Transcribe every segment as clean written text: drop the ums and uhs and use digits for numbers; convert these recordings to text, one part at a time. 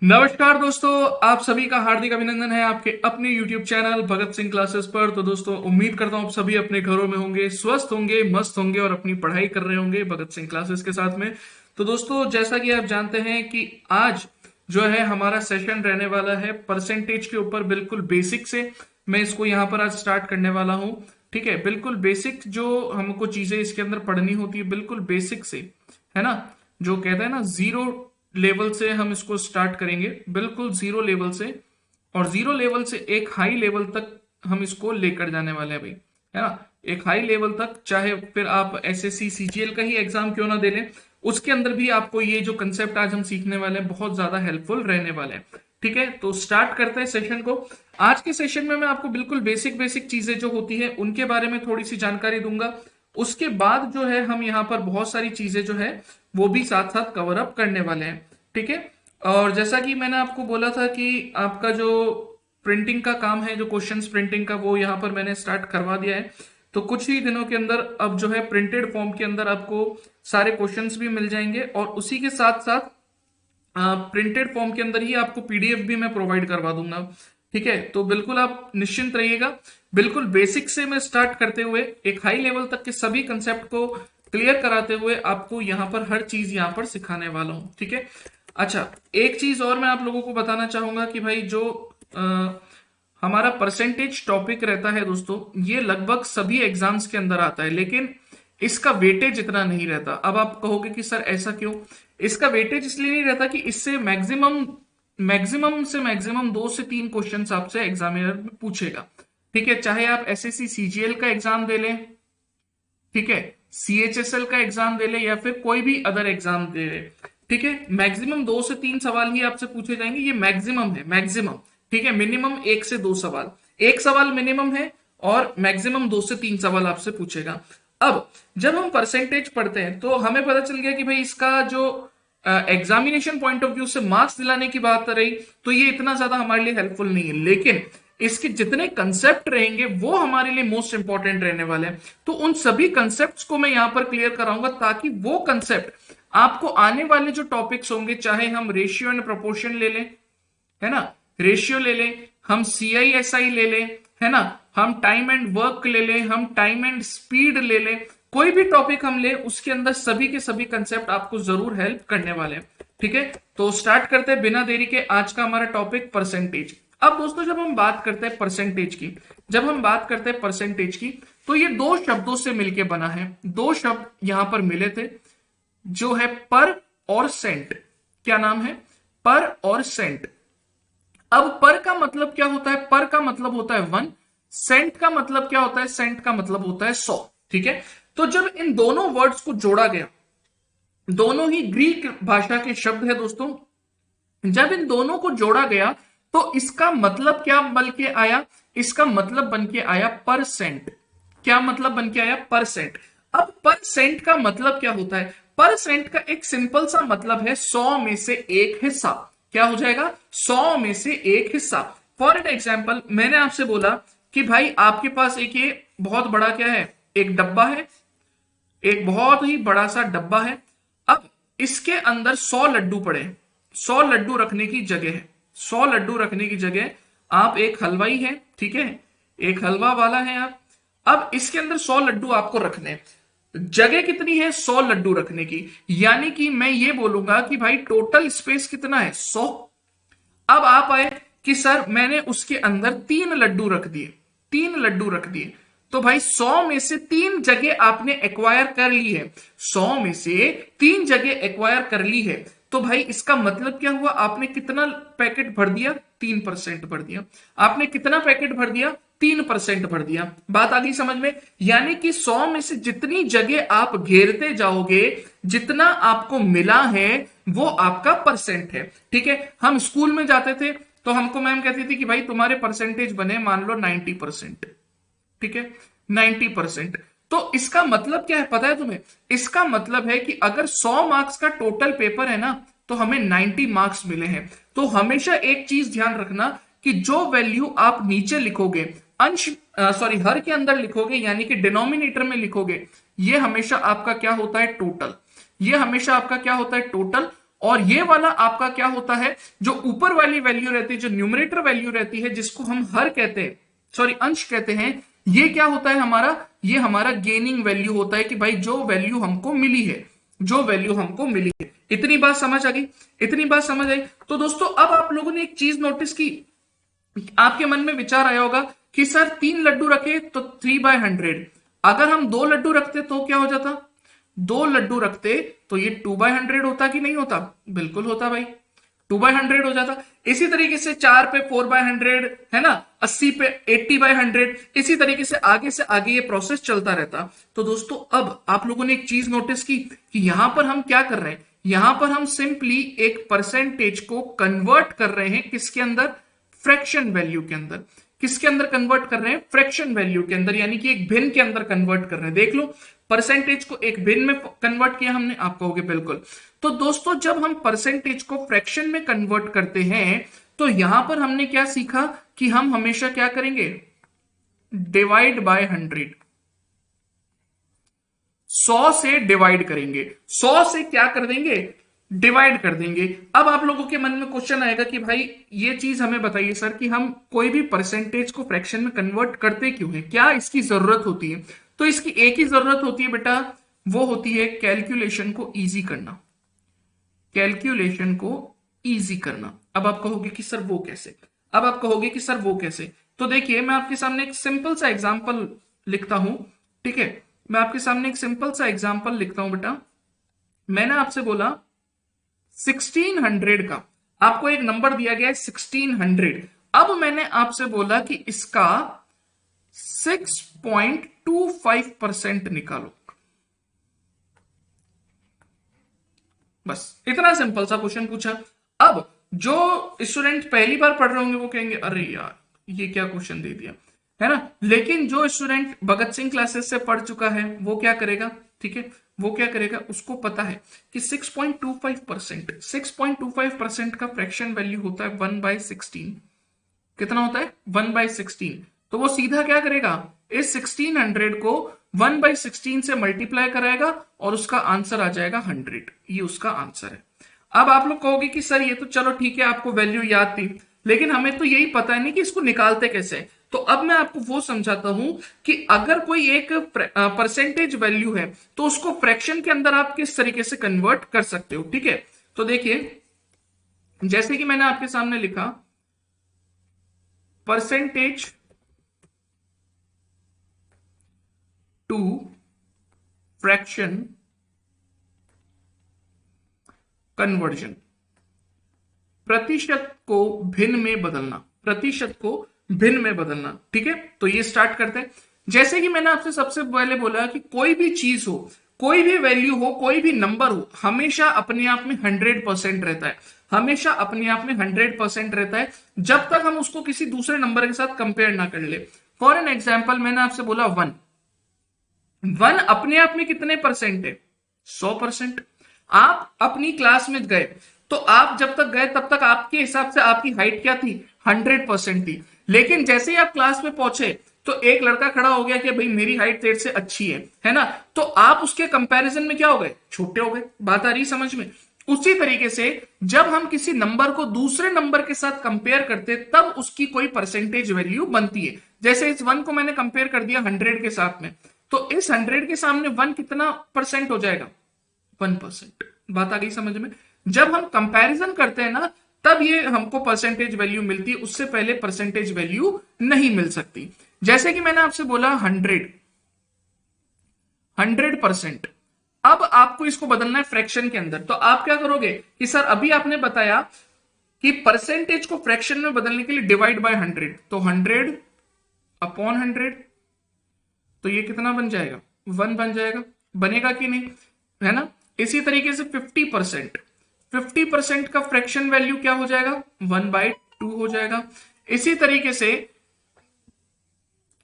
नमस्कार दोस्तों, आप सभी का हार्दिक अभिनंदन है आपके अपने YouTube channel Bhagat Singh classes पर। तो दोस्तों, उम्मीद करता हूं आप सभी अपने घरों में होंगे, स्वस्थ होंगे, मस्त होंगे और अपनी पढ़ाई कर रहे होंगे भगत सिंह क्लासेस के साथ में। तो दोस्तों, जैसा कि आप जानते हैं कि आज जो है हमारा सेशन रहने वाला है परसेंटेज के ऊपर, बिल्कुल बेसिक से मैं इसको यहाँ पर आज स्टार्ट करने वाला हूँ। ठीक है, बिल्कुल बेसिक जो हमको चीजें इसके अंदर पढ़नी होती है, बिल्कुल बेसिक से, है ना। जो कहते हैं ना, जीरो लेवल से हम इसको स्टार्ट करेंगे, बिल्कुल जीरो लेवल से। और जीरो लेवल से एक हाई लेवल तक हम इसको लेकर जाने वाले हैं भाई, है ना। एक हाई लेवल तक, चाहे फिर आप एसएससी सीजीएल का ही एग्जाम क्यों ना दे लें, उसके अंदर भी आपको ये जो कंसेप्ट आज हम सीखने वाले हैं बहुत ज्यादा हेल्पफुल रहने वाले हैं। ठीक है, तो स्टार्ट करते हैं सेशन को। आज के सेशन में मैं आपको बिल्कुल बेसिक बेसिक चीजें जो होती है उनके बारे में थोड़ी सी जानकारी दूंगा। उसके बाद जो है हम यहाँ पर बहुत सारी चीजें जो है वो भी साथ साथ कवर अप करने वाले हैं। ठीक है, और जैसा कि मैंने आपको बोला था कि आपका जो प्रिंटिंग का काम है, जो क्वेश्चंस प्रिंटिंग का, वो यहाँ पर मैंने स्टार्ट करवा दिया है। तो कुछ ही दिनों के अंदर अब जो है प्रिंटेड फॉर्म के अंदर आपको सारे क्वेश्चंस भी मिल जाएंगे, और उसी के साथ साथ प्रिंटेड फॉर्म के अंदर ही आपको पीडीएफ भी मैं प्रोवाइड करवा दूंगा। ठीक है, तो बिल्कुल आप निश्चिंत रहिएगा। बिल्कुल बेसिक से मैं स्टार्ट करते हुए एक हाई लेवल तक के सभी कंसेप्ट को क्लियर कराते हुए आपको यहाँ पर हर चीज यहाँ पर सिखाने वाला हूँ। ठीक है, अच्छा, एक चीज और मैं आप लोगों को बताना चाहूंगा कि भाई जो हमारा परसेंटेज टॉपिक रहता है दोस्तों, ये लगभग सभी एग्जाम्स के अंदर आता है, लेकिन इसका वेटेज इतना नहीं रहता। अब आप कहोगे कि सर ऐसा क्यों? इसका वेटेज इसलिए नहीं रहता कि इससे मैक्सिमम मैक्सिमम से मैक्सिमम 2 से 3 क्वेश्चन आपसे एग्जामिनर में पूछेगा। ठीक है, चाहे आप एसएससी सीजीएल का एग्जाम दे लें, ठीक है, सीएचएसएल का एग्जाम दे ले, या फिर कोई भी अदर एग्जाम दे ले। ठीक है, मैक्सिमम 2 से 3 सवाल ही आपसे पूछे जाएंगे, ये मैक्सिमम है, मैक्सिमम। ठीक है, मिनिमम 1 से 2 सवाल, एक सवाल मिनिमम है, और मैक्सिमम 2 से 3 सवाल आपसे पूछेगा। अब जब हम परसेंटेज पढ़ते हैं तो हमें पता चल गया कि भाई इसका जो एग्जामिनेशन पॉइंट ऑफ व्यू से मार्क्स दिलाने की बात रही, तो ये इतना ज्यादा हमारे लिए हेल्पफुल नहीं है, लेकिन इसके जितने कंसेप्ट रहेंगे वो हमारे लिए मोस्ट इंपॉर्टेंट रहने वाले हैं। तो उन सभी कंसेप्ट्स को मैं यहां पर क्लियर कराऊंगा, ताकि वो कंसेप्ट आपको आने वाले जो टॉपिक्स होंगे, चाहे हम रेशियो एंड प्रोपोर्शन ले लें, है ना, रेशियो ले लें, हम CISI ले लें, है ना, हम टाइम एंड वर्क ले लें, हम टाइम एंड स्पीड ले लें, कोई भी टॉपिक हम ले, उसके अंदर सभी के सभी कंसेप्ट आपको जरूर हेल्प करने वाले हैं। ठीक है, तो स्टार्ट करते हैं बिना देरी के आज का हमारा टॉपिक परसेंटेज। अब दोस्तों, जब हम बात करते हैं परसेंटेज की, जब हम बात करते हैं परसेंटेज की, तो ये 2 शब्दों से मिलके बना है। 2 शब्द यहां पर मिले थे, जो है पर और सेंट। क्या नाम है? पर और सेंट। अब पर का मतलब क्या होता है? पर का मतलब होता है 1। सेंट का मतलब क्या होता है? सेंट का मतलब होता है 100। ठीक है, तो जब इन दोनों वर्ड्स को जोड़ा गया, दोनों ही ग्रीक भाषा के शब्द है दोस्तों, जब इन दोनों को जोड़ा गया तो इसका मतलब क्या बन के आया? इसका मतलब बन के आया परसेंट। क्या मतलब बन के आया? परसेंट। अब परसेंट का मतलब क्या होता है? परसेंट का एक सिंपल सा मतलब है 100 में से एक हिस्सा। क्या हो जाएगा? 100 में से एक हिस्सा। फॉर एग्जाम्पल, मैंने आपसे बोला कि भाई आपके पास एक ये बहुत बड़ा क्या है, एक डब्बा है, एक बहुत ही बड़ा सा डब्बा है। अब इसके अंदर 100 लड्डू पड़े, 100 लड्डू रखने की जगह है, 100 लड्डू रखने की जगह। आप एक हलवाई है, ठीक है, एक हलवा वाला है आप। अब इसके अंदर 100 लड्डू आपको रखने, जगह कितनी है? 100 लड्डू रखने की। यानी कि मैं ये बोलूंगा कि भाई टोटल स्पेस कितना है? 100। अब आप आए कि सर मैंने उसके अंदर 3 लड्डू रख दिए, 3 लड्डू रख दिए, तो भाई 100 में से 3 जगह आपने एक्वायर कर ली है, 100 में से 3 जगह एक्वायर कर ली है। तो भाई इसका मतलब क्या हुआ? आपने कितना पैकेट भर दिया? 3% भर दिया। आपने कितना पैकेट भर दिया? 3% भर दिया। बात आ गई समझ में? यानी कि 100 में से जितनी जगह आप घेरते जाओगे, जितना आपको मिला है वो आपका परसेंट है। ठीक है, हम स्कूल में जाते थे तो हमको मैम कहती थी कि भाई तुम्हारे परसेंटेज बने मान लो 90%। ठीक है, 90%। तो इसका मतलब क्या है पता है तुम्हें? इसका मतलब है कि अगर 100 मार्क्स का टोटल पेपर है ना, तो हमें 90 मार्क्स मिले हैं। तो हमेशा एक चीज ध्यान रखना कि जो वैल्यू आप नीचे लिखोगे, अंश सॉरी हर के अंदर लिखोगे, यानी कि डिनोमिनेटर में लिखोगे, ये हमेशा आपका क्या होता है? टोटल। ये हमेशा आपका क्या होता है? टोटल। और ये वाला आपका क्या होता है, जो ऊपर वाली वैल्यू रहती है, जो न्यूमरेटर वैल्यू रहती है, जिसको हम हर कहते हैं, सॉरी अंश कहते हैं, ये क्या होता है हमारा, ये हमारा गेनिंग वैल्यू होता है कि भाई जो वैल्यू हमको मिली है, जो वैल्यू हमको मिली है। इतनी बात समझ आ गई, इतनी बात समझ आई। तो दोस्तों अब आप लोगों ने एक चीज नोटिस की, आपके मन में विचार आया होगा कि सर 3 लड्डू रखे तो 3/100, अगर हम 2 लड्डू रखते तो क्या हो जाता, 2 लड्डू रखते तो ये 2/100 होता कि नहीं होता, बिल्कुल होता भाई, 2/100 हो जाता। इसी तरीके से 4 पे 4/100 है ना, 80 पे 80/100, इसी तरीके से आगे ये प्रोसेस चलता रहता। तो दोस्तों अब आप लोगों ने एक चीज नोटिस की कि यहां पर हम क्या कर रहे हैं, यहां पर हम सिंपली एक परसेंटेज को कन्वर्ट कर रहे हैं किसके अंदर, फ्रैक्शन वैल्यू के अंदर। किसके अंदर कन्वर्ट कर रहे हैं, फ्रैक्शन वैल्यू के अंदर, यानी कि एक भिन्न के अंदर कन्वर्ट कर रहे हैं। देख लो परसेंटेज को एक भिन्न में कन्वर्ट किया हमने, आप कहोगे बिल्कुल। तो दोस्तों जब हम परसेंटेज को फ्रैक्शन में कन्वर्ट करते हैं तो यहां पर हमने क्या सीखा कि हम हमेशा क्या करेंगे, डिवाइड बाय 100, 100 से डिवाइड करेंगे, 100 से क्या कर देंगे, डिवाइड कर देंगे। अब आप लोगों के मन में क्वेश्चन आएगा कि भाई ये चीज हमें बताइए सर कि हम कोई भी परसेंटेज को फ्रैक्शन में कन्वर्ट करते क्यों है, क्या इसकी जरूरत होती है। तो इसकी एक ही जरूरत होती है बेटा, वो होती है कैलकुलेशन को इजी करना, कैलकुलेशन को इजी करना। अब आप कहोगे कि सर वो कैसे, अब आप कहोगे कि सर वो कैसे, तो देखिए मैं आपके सामने एक सिंपल सा एग्जांपल लिखता हूं, ठीक है, मैं आपके सामने एक सिंपल सा एग्जांपल लिखता हूं बेटा। मैंने आपसे बोला 1600 का, आपको एक नंबर दिया गया है 1600, अब मैंने आपसे बोला कि इसका 6.25% निकालो, बस इतना सिंपल सा क्वेश्चन पूछा। अब जो स्टूडेंट पहली बार पढ़ रहे होंगे वो कहेंगे अरे यार ये क्या क्वेश्चन दे दिया, है ना। लेकिन जो स्टूडेंट भगत सिंह क्लासेस से पढ़ चुका है वो क्या करेगा, ठीक है, वो क्या करेगा, उसको पता है कि 6.25%, 6.25% का फ्रैक्शन वैल्यू होता है 1/16, कितना होता है 1/16। तो वो सीधा क्या करेगा, इस 1600 को 1/16 से मल्टीप्लाई कराएगा और उसका आंसर आ जाएगा 100, ये उसका आंसर है। अब आप लोग कहोगे कि सर ये तो चलो ठीक है आपको वैल्यू याद थी, लेकिन हमें तो यही पता नहीं कि इसको निकालते कैसे। तो अब मैं आपको वो समझाता हूं कि अगर कोई एक परसेंटेज वैल्यू है तो उसको फ्रैक्शन के अंदर आप किस तरीके से कन्वर्ट कर सकते हो, ठीक है। तो देखिए जैसे कि मैंने आपके सामने लिखा परसेंटेज टू फ्रैक्शन कन्वर्जन, प्रतिशत को भिन्न में बदलना, प्रतिशत को भिन्न में बदलना, ठीक है। तो ये स्टार्ट करते हैं। जैसे कि मैंने आपसे सबसे पहले बोला कि कोई भी चीज हो, कोई भी वैल्यू हो, कोई भी नंबर हो, हमेशा अपने आप में 100% रहता है, हमेशा अपने आप में 100% रहता है, जब तक हम उसको किसी दूसरे नंबर के साथ कंपेयर ना कर ले। फॉर एन एग्जाम्पल मैंने आपसे बोला 1, 1 अपने आप में कितने परसेंट है, 100%। आप अपनी क्लास में गए तो आप जब तक गए तब तक आपके हिसाब से आपकी हाइट क्या थी, 100% थी। लेकिन जैसे ही आप क्लास में पहुंचे तो एक लड़का खड़ा हो गया कि भाई मेरी हाइट तेरे से अच्छी है ना, तो आप उसके कंपैरिजन में क्या हो गए, छोटे हो गए। बात आ रही समझ में। उसी तरीके से जब हम किसी नंबर को दूसरे नंबर के साथ कंपेयर करते तब उसकी कोई परसेंटेज वैल्यू बनती है। जैसे इस 1 को मैंने कंपेयर कर दिया 100 के साथ में, तो इस 100 के सामने 1 कितना परसेंट हो जाएगा, 1%। बात आ गई समझ में। जब हम कंपैरिजन करते हैं ना तब ये हमको परसेंटेज वैल्यू मिलती है, उससे पहले परसेंटेज वैल्यू नहीं मिल सकती। जैसे कि मैंने आपसे बोला 100%, अब आपको इसको बदलना है फ्रैक्शन के अंदर। तो आप क्या करोगे कि सर अभी आपने बताया कि परसेंटेज को फ्रैक्शन में बदलने के लिए डिवाइड बाय 100, तो 100/100, तो ये कितना बन जाएगा, 1 बन जाएगा, बनेगा कि नहीं, है ना। इसी तरीके से 50%, 50% का फ्रैक्शन वैल्यू क्या हो जाएगा, 1/2 हो जाएगा। इसी तरीके से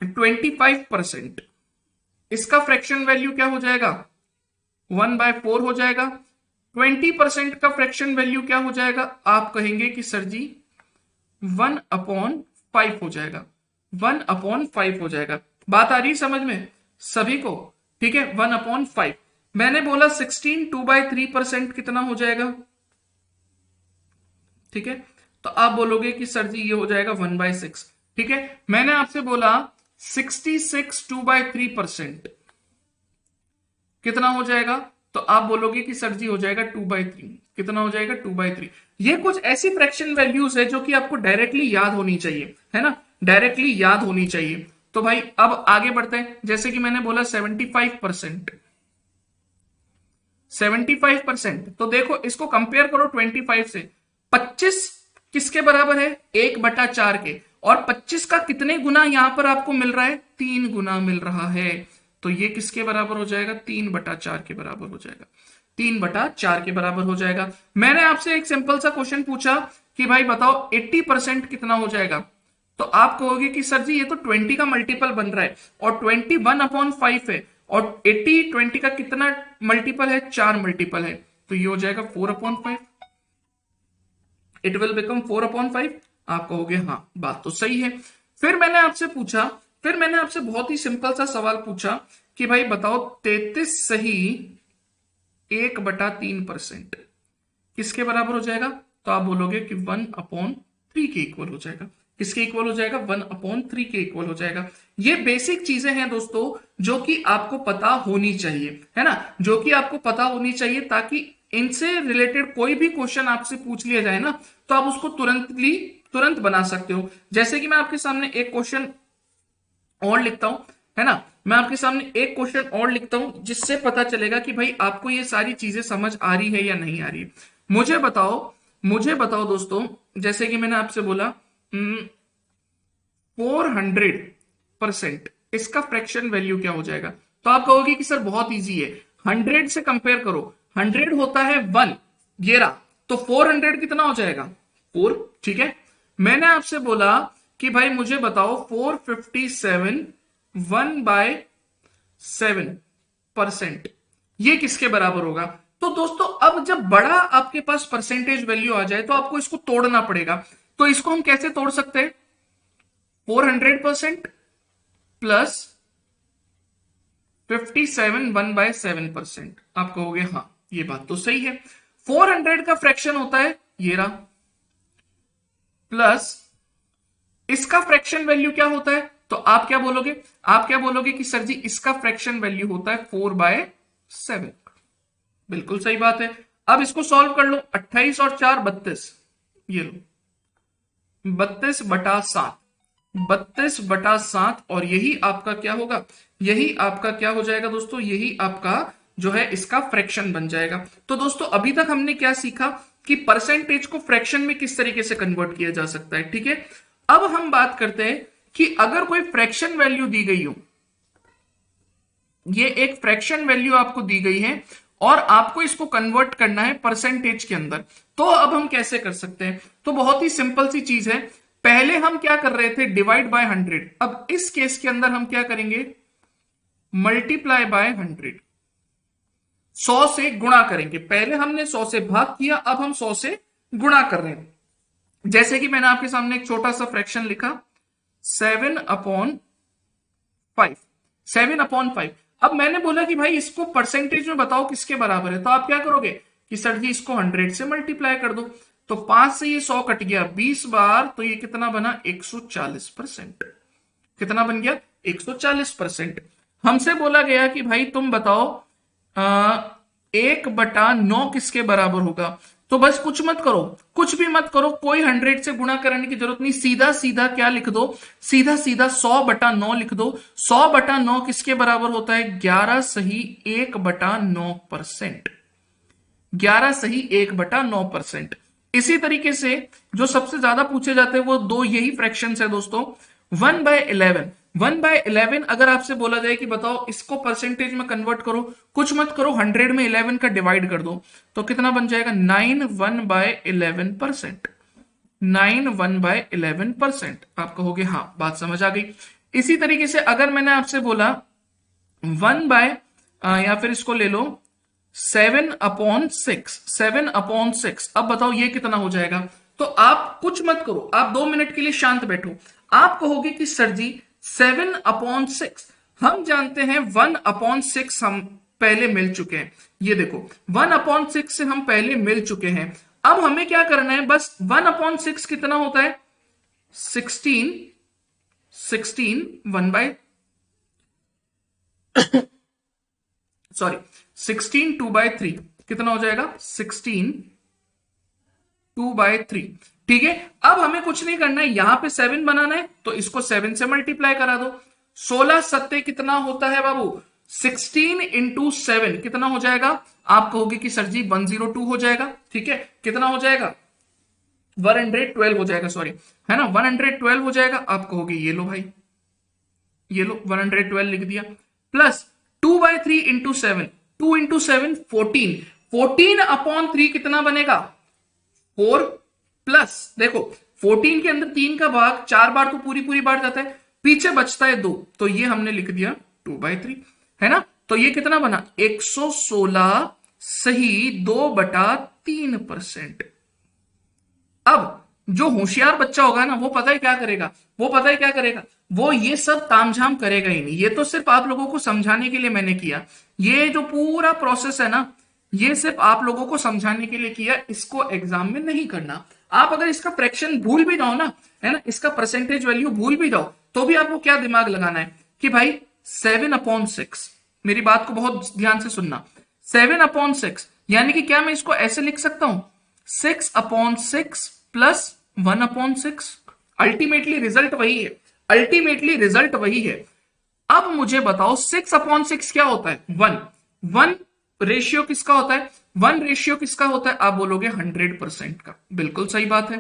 25%, इसका फ्रैक्शन वैल्यू क्या हो जाएगा, 1/4 हो जाएगा। 20% का फ्रैक्शन वैल्यू क्या हो जाएगा, आप कहेंगे कि सर जी 1/5 हो जाएगा, 1/5 हो जाएगा। बात आ रही समझ में सभी को, ठीक है। 1/5 मैंने बोला 16 2/3% कितना हो जाएगा, ठीक है, तो आप बोलोगे कि सर जी ये हो जाएगा 1/6। ठीक है, मैंने आपसे बोला 66 2/3% कितना हो जाएगा, तो आप बोलोगे कि सर जी हो जाएगा 2/3। कितना हो जाएगा 2/3। ये कुछ ऐसी फ्रैक्शन वैल्यूज है जो कि आपको डायरेक्टली याद होनी चाहिए, है ना, डायरेक्टली याद होनी चाहिए। तो भाई अब आगे बढ़ते हैं, जैसे कि मैंने बोला 75%। 75%, तो देखो इसको कंपेयर करो 25 से। 25 किसके बराबर है, 1/4 के, और 25 का कितने गुना यहां पर आपको मिल रहा है, 3 गुना मिल रहा है। तो ये किसके बराबर हो जाएगा, 3/4 के बराबर हो जाएगा, 3/4 के बराबर हो जाएगा। मैंने आपसे एक सिंपल सा क्वेश्चन पूछा कि भाई बताओ 80% कितना हो जाएगा, तो आप कहोगे कि सर जी ये तो 20 का मल्टीपल बन रहा है, और 20 1/5 है, और 80 20 का कितना मल्टीपल है, 4 मल्टीपल है, तो ये हो जाएगा 4/5। It will become 4/5। आप कहोगे हाँ बात तो सही है। फिर मैंने आपसे बहुत ही सिंपल सा सवाल पूछा कि भाई बताओ 33 सही 1/3% किसके बराबर हो जाएगा, तो आप बोलोगे कि 1/3 के इक्वल हो जाएगा। किसके इक्वल हो जाएगा, 1/3 के इक्वल हो जाएगा। ये बेसिक चीजें हैं दोस्तों जो कि आपको पता होनी चाहिए, है ना, जो कि आपको पता होनी चाहिए, ताकि इनसे रिलेटेड कोई भी क्वेश्चन आपसे पूछ लिया जाए ना, तो आप उसको तुरंत बना सकते हो। जैसे कि मैं आपके सामने एक क्वेश्चन और लिखता हूं, है ना, मैं आपके सामने एक क्वेश्चन और लिखता हूं जिससे पता चलेगा कि भाई आपको ये सारी चीजें समझ आ रही है या नहीं आ रही है। मुझे बताओ दोस्तों, जैसे कि मैंने आपसे बोला 400% इसका फ्रैक्शन वैल्यू क्या हो जाएगा, तो आप कहोगे कि सर बहुत इजी है, 100 से कंपेयर करो, 100 होता है 1, ये रहा, तो 400 कितना हो जाएगा, 4। ठीक है, मैंने आपसे बोला कि भाई मुझे बताओ 457 1/7% ये किसके बराबर होगा। तो दोस्तों अब जब बड़ा आपके पास परसेंटेज वैल्यू आ जाए तो आपको इसको तोड़ना पड़ेगा। तो इसको हम कैसे तोड़ सकते हैं, 400% प्लस 57 1/7%। आप कहोगे हाँ ये बात तो सही है। 400 का फ्रैक्शन होता है ये रहा, प्लस इसका फ्रैक्शन वैल्यू क्या होता है, तो आप क्या बोलोगे कि सर जी इसका फ्रैक्शन वैल्यू होता है 4/7। बिल्कुल सही बात है। अब इसको सॉल्व कर लो, 28 और 4 32, ये लो 32/7, 32/7, और यही आपका क्या होगा, यही आपका क्या हो जाएगा दोस्तों, यही आपका जो है इसका फ्रैक्शन बन जाएगा। तो दोस्तों अभी तक हमने क्या सीखा कि परसेंटेज को फ्रैक्शन में किस तरीके से कन्वर्ट किया जा सकता है। ठीक है, अब हम बात करते हैं कि अगर कोई फ्रैक्शन वैल्यू दी गई हो, ये एक फ्रैक्शन वैल्यू आपको दी गई है और आपको इसको कन्वर्ट करना है परसेंटेज के अंदर, तो अब हम कैसे कर सकते हैं, तो बहुत ही सिंपल सी चीज है। पहले हम क्या कर रहे थे, डिवाइड बाय 100। अब इस केस के अंदर हम क्या करेंगे, मल्टीप्लाई बाय 100, 100 से गुणा करेंगे। पहले हमने 100 से भाग किया, अब हम 100 से गुणा कर रहे हैं। जैसे कि मैंने आपके सामने एक छोटा सा फ्रैक्शन लिखा 7/5, 7/5। अब मैंने बोला कि भाई इसको परसेंटेज में बताओ किसके बराबर है, तो आप क्या करोगे कि सर जी इसको 100 से मल्टीप्लाई कर दो, तो 5 से ये 100 कट गया 20 बार, तो ये कितना बना 140%। कितना बन गया 140%। हमसे बोला गया कि भाई तुम बताओ 1/9 किसके बराबर होगा, तो बस कुछ मत करो, कुछ भी मत करो, कोई 100 से गुणा करने की जरूरत नहीं, सीधा सीधा क्या लिख दो, सीधा सीधा 100/9 लिख दो। 100/9 किसके बराबर होता है, 11 सही 1/9%। 11 सही 1/9%। इसी तरीके से जो सबसे ज्यादा पूछे जाते हैं वो दो यही फ्रैक्शंस है दोस्तों, 1/11। 1/11 अगर आपसे बोला जाए कि बताओ इसको परसेंटेज में कन्वर्ट करो, कुछ मत करो, 100 में 11 का डिवाइड कर दो, तो कितना बन जाएगा 9 1/11%। 9 1/11%। आप कहोगे हाँ बात समझ आ गई। इसी तरीके से अगर मैंने आपसे बोला 1 या फिर इसको ले लो 7/6, 7/6, अब बताओ ये कितना हो जाएगा, तो आप कुछ मत करो, आप 2 मिनट के लिए शांत बैठो। आप कहोगे कि सर जी 7/6, हम जानते हैं 1/6 हम पहले मिल चुके हैं, ये देखो 1/6 से हम पहले मिल चुके हैं। अब हमें क्या करना है, बस 1/6 कितना होता है, 16, 1 बाय सॉरी 16 2/3 कितना हो जाएगा, 16 2/3। ठीक है, अब हमें कुछ नहीं करना है, यहां पे 7 बनाना है तो इसको 7 से मल्टीप्लाई करा दो। 16 सत्ते कितना होता है बाबू, 16 इंटू 7 कितना हो जाएगा, आप कहोगे कि सर जी 102 हो जाएगा। ठीक है, कितना हो जाएगा, 112 हो जाएगा, सॉरी, है ना, 112 हो जाएगा। आप कहोगे ये लो भाई, ये लो 112 लिख दिया, प्लस 2/3 इंटू 7, 2 इंटू 7 14, 14/3 कितना बनेगा, 4, प्लस देखो 14 के अंदर 3 का भाग 4 बार तो पूरी पूरी बार जाता है, पीछे बचता है 2, तो ये हमने लिख दिया 2/3, है ना। तो ये कितना बना, 116 सही 2/3%। अब जो होशियार बच्चा होगा ना, वो पता है क्या करेगा, वो पता है क्या करेगा, वो ये सब तामझाम करेगा ही नहीं। ये तो सिर्फ आप लोगों को समझाने के लिए मैंने किया, ये जो पूरा प्रोसेस है ना, ये सिर्फ आप लोगों को समझाने के लिए किया, इसको एग्जाम में नहीं करना। आप अगर इसका फ्रैक्शन भूल भी जाओ ना, है ना, इसका परसेंटेज वैल्यू भूल भी जाओ, तो भी आपको क्या दिमाग लगाना है कि भाई 7/6, मेरी बात को बहुत ध्यान से सुनना, 7/6 यानी कि क्या मैं इसको ऐसे लिख सकता हूं, 6/6 प्लस 1/6। अल्टीमेटली रिजल्ट वही है, अल्टीमेटली रिजल्ट वही है। अब मुझे बताओ 6/6 क्या होता है, 1, 1 रेशियो किसका होता है, 1 रेशियो किसका होता है, आप बोलोगे 100% का, बिल्कुल सही बात है।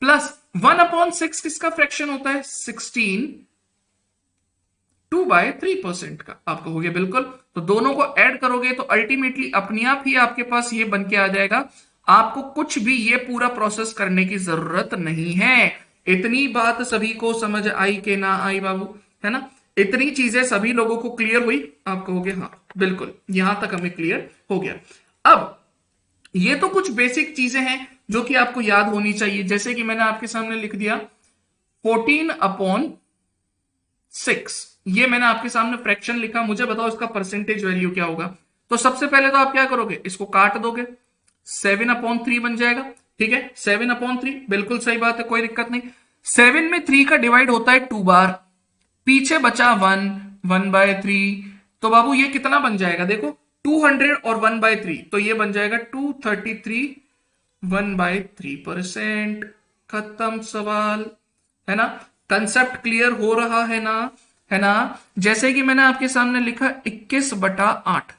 प्लस 1/6 किसका फ्रैक्शन होता है, 16 2/3% का, आप कहोगे बिल्कुल। तो दोनों को ऐड करोगे तो अल्टीमेटली अपने आप ही आपके पास ये बन के आ जाएगा, आपको कुछ भी ये पूरा प्रोसेस करने की जरूरत नहीं है। इतनी बात सभी को समझ आई कि ना आई बाबू, है ना, इतनी चीजें सभी लोगों को क्लियर हुई, आप कहोगे हाँ बिल्कुल, यहां तक हमें क्लियर हो गया। अब ये तो कुछ बेसिक चीजें हैं जो कि आपको याद होनी चाहिए, जैसे कि मैंने आपके सामने लिख दिया 14/6, ये मैंने आपके सामने फ्रैक्शन लिखा, मुझे बताओ इसका परसेंटेज वैल्यू क्या होगा। तो सबसे पहले तो आप क्या करोगे, इसको काट दोगे, 7/3 बन जाएगा। ठीक है, 7/3 बिल्कुल सही बात है, कोई दिक्कत नहीं। 7 में 3 का डिवाइड होता है 2 बार, पीछे बचा 1, 1/3, तो बाबू ये कितना बन जाएगा, देखो 200 और 1/3, तो ये बन जाएगा 233 1/3%। खत्म सवाल, है ना, कंसेप्ट क्लियर हो रहा है ना, है ना। जैसे कि मैंने आपके सामने लिखा 21/8,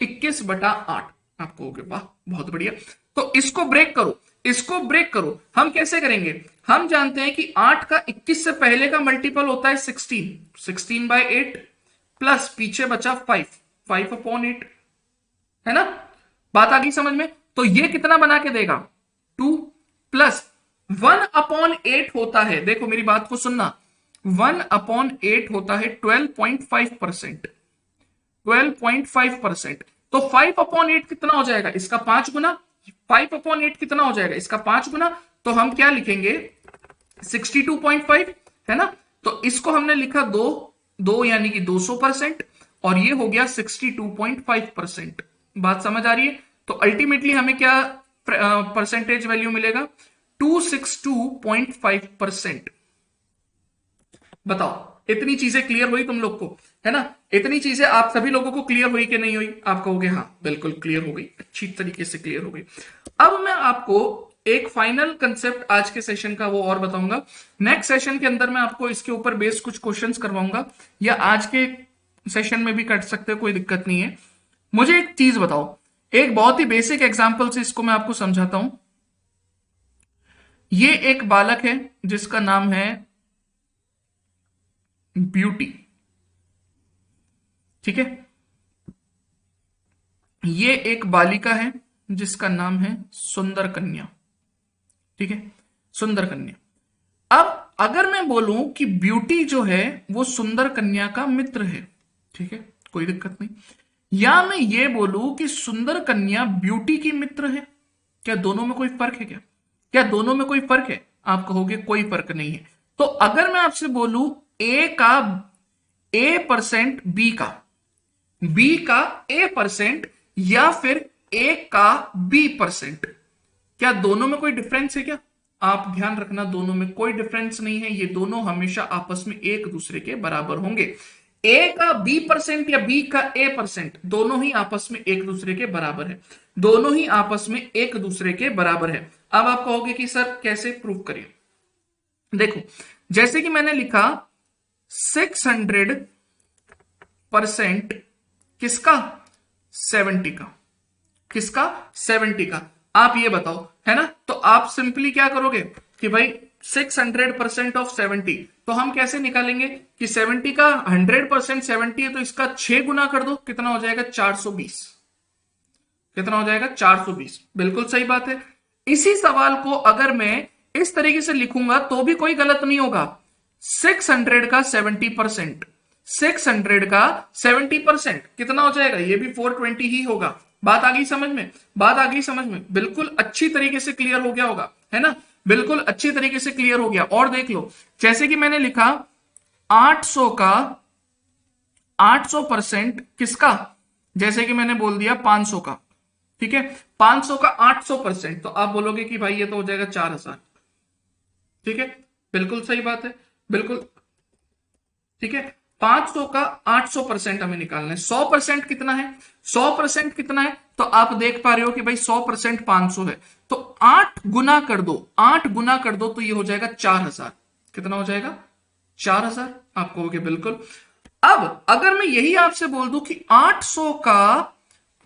21/8, आप कहोगे वाह बहुत बढ़िया, तो इसको ब्रेक करो, इसको ब्रेक करो। हम कैसे करेंगे, हम जानते हैं कि 8 का 21 से पहले का मल्टीपल होता है 16, 16/8 प्लस पीछे बचा 5, 5/8, है ना, बात आ गई समझ में। तो ये कितना बना के देगा, 2 प्लस 1/8 होता है, देखो मेरी बात को सुनना, 1/8 होता है 12.5%, 12.5%। तो 5/8 कितना हो जाएगा, इसका 5 गुना, 5/8 कितना हो जाएगा, इसका 5 गुना, तो हम क्या लिखेंगे 62.5, है ना। तो इसको हमने लिखा 2 यानी कि 200%, और ये हो गया 62.5%। बात समझ आ रही है। तो अल्टीमेटली हमें क्या परसेंटेज वैल्यू मिलेगा, 262.5%। बताओ इतनी चीजें क्लियर हुई तुम लोग को, है ना, इतनी चीजें आप सभी लोगों को क्लियर हुई कि नहीं हुई, आप कहोगे हाँ बिल्कुल क्लियर हो गई, अच्छी तरीके से क्लियर हो गई। अब मैं आपको एक फाइनल कंसेप्ट आज के सेशन का वो और बताऊंगा, नेक्स्ट सेशन के अंदर मैं आपको इसके ऊपर बेस्ड कुछ क्वेश्चंस करवाऊंगा, या आज के सेशन में भी कर सकते हो, कोई दिक्कत नहीं है। मुझे एक चीज बताओ, एक बहुत ही बेसिक एग्जाम्पल से इसको मैं आपको समझाता हूं। ये एक बालक है जिसका नाम है ब्यूटी, ठीक है, ये एक बालिका है जिसका नाम है सुंदर कन्या, ठीक है, सुंदर कन्या। अब अगर मैं बोलूं कि ब्यूटी जो है वो सुंदर कन्या का मित्र है, ठीक है, कोई दिक्कत नहीं, या मैं ये बोलूं कि सुंदर कन्या ब्यूटी की मित्र है, क्या दोनों में कोई फर्क है, क्या दोनों में कोई फर्क है, आप कहोगे कोई फर्क नहीं है। तो अगर मैं आपसे बोलूं A% B का A%, या फिर A का B%, क्या दोनों में कोई डिफरेंस है क्या? आप ध्यान रखना, दोनों में कोई डिफरेंस नहीं है, ये दोनों हमेशा आपस में एक दूसरे के बराबर होंगे। ए का B% या बी का A%, दोनों ही आपस में एक दूसरे के बराबर है, दोनों ही आपस में एक दूसरे के बराबर है। अब आप कहोगे कि सर कैसे प्रूव करें? देखो, जैसे कि मैंने लिखा 600% किसका? 70 का। किसका? 70 का। आप ये बताओ, है ना? तो आप सिंपली क्या करोगे कि भाई 600% ऑफ 70, तो हम कैसे निकालेंगे कि 70 का 100% 70 है, तो इसका 6 गुना कर दो, कितना हो जाएगा? 420। कितना हो जाएगा? 420। बिल्कुल सही बात है। इसी सवाल को अगर मैं इस तरीके से लिखूंगा तो भी कोई गलत नहीं होगा। 600 का 70%, 600 का 70% कितना हो जाएगा? ये भी 420 ही होगा। बात आ गई समझ में? बात आ गई समझ में? बिल्कुल अच्छी तरीके से क्लियर हो गया होगा, है ना? बिल्कुल अच्छी तरीके से क्लियर हो गया। और देख लो, जैसे कि मैंने लिखा 800 का 800% किसका? जैसे कि मैंने बोल दिया 500 का, ठीक है? 500 का 800%, तो आप बोलोगे कि भाई ये तो हो जाएगा 4000, ठीक है? बिल्कुल सही बात है, बिल्कुल ठीक है। 500 का 800% हमें निकालना है। 100% कितना है? 100% कितना है? तो आप देख पा रहे हो कि भाई 100% 500 है, तो 8 गुना कर दो, 8 गुना कर दो, तो ये हो जाएगा 4000। कितना हो जाएगा? 4000। आप कहोगे बिल्कुल। अब अगर मैं यही आपसे बोल दूं कि 800 का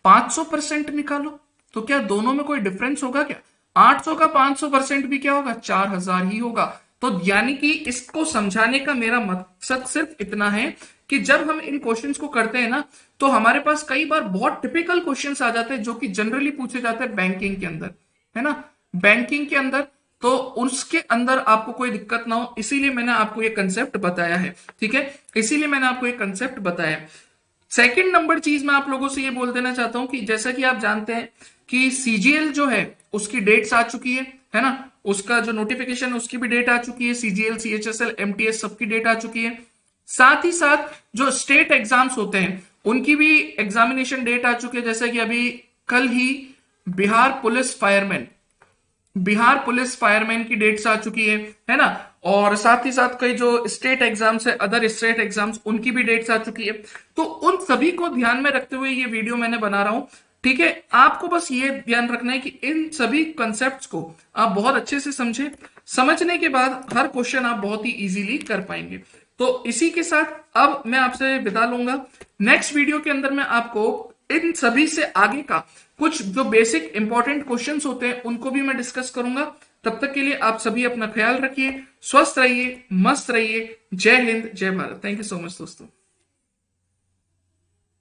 500% निकालो, तो क्या दोनों में कोई डिफरेंस होगा क्या? 800 का 500% भी क्या होगा? 4000 ही होगा। तो यानी कि इसको समझाने का मेरा मकसद सिर्फ इतना है कि जब हम इन क्वेश्चंस को करते हैं ना, तो हमारे पास कई बार बहुत टिपिकल क्वेश्चंस आ जाते हैं जो कि जनरली पूछे जाते हैं बैंकिंग के अंदर, है ना? बैंकिंग के अंदर, तो उसके अंदर आपको कोई दिक्कत ना हो, इसीलिए मैंने आपको ये कंसेप्ट बताया है, ठीक है? इसीलिए मैंने आपको ये कंसेप्ट बताया है। सेकंड नंबर चीज मैं आप लोगों से ये बोल देना चाहता हूं कि जैसा कि आप जानते हैं कि सीजीएल जो है उसकी डेट्स आ चुकी है ना? उसका जो नोटिफिकेशन उसकी भी डेट आ चुकी है, सीजीएल, सीएचएसएल, एमटीएस सबकी डेट आ चुकी है। साथ ही साथ जो स्टेट एग्जाम्स होते हैं उनकी भी एग्जामिनेशन डेट आ चुकी है, जैसे कि अभी कल ही Bihar police fireman, Bihar police fireman की डेट्स आ चुकी है ना? और साथ ही साथ कई जो स्टेट एग्जाम्स है, अदर स्टेट एग्जाम्स, उनकी भी डेट्स आ चुकी है। तो उन सभी को ध्यान में रखते हुए ये वीडियो मैंने बना रहा हूं, ठीक है? आपको बस ये ध्यान रखना है कि इन सभी कंसेप्ट्स को आप बहुत अच्छे से समझे, समझने के बाद हर क्वेश्चन आप बहुत ही इजीली कर पाएंगे। तो इसी के साथ अब मैं आपसे विदा लूंगा। नेक्स्ट वीडियो के अंदर मैं आपको इन सभी से आगे का कुछ जो बेसिक इंपॉर्टेंट क्वेश्चंस होते हैं उनको भी मैं डिस्कस करूंगा। तब तक के लिए आप सभी अपना ख्याल रखिए, स्वस्थ रहिए, मस्त रहिए। जय हिंद, जय Bharat. Thank you so much दोस्तों।